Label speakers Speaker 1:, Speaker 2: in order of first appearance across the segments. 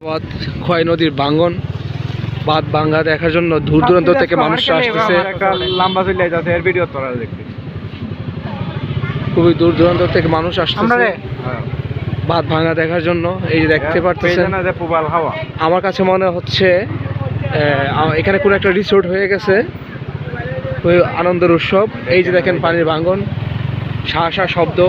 Speaker 1: বাঁধ খোয়াই নদীর ভাঙ্গন বাঁধ ভাঙ্গা দেখার জন্য দূর দূরান্ত থেকে মানুষ আসতেছে। খুবই দূর দূরান্ত থেকে মানুষ আসতেছে বাঁধ ভাঙ্গা দেখার জন্য। এই যে দেখতে পাচ্ছেন, আমার কাছে মনে হচ্ছে এখানে কোনো একটা রিসোর্ট হয়ে গেছে, ওই আনন্দের উৎসব। এই যে দেখেন পানির ভাঙ্গন, শা শা শব্দ।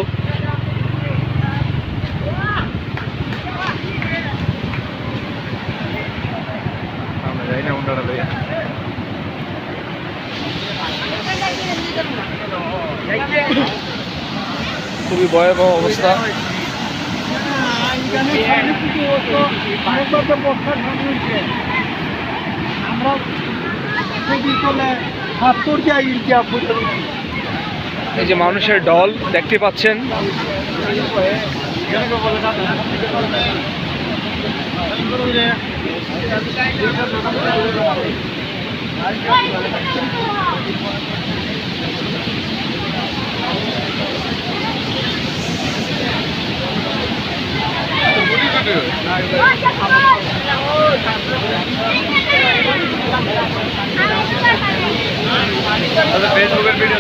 Speaker 1: খুবই ভয়াবহ অবস্থা। এই যে মানুষের ঢল দেখতে পাচ্ছেন। ফেসবুকের ভিডিও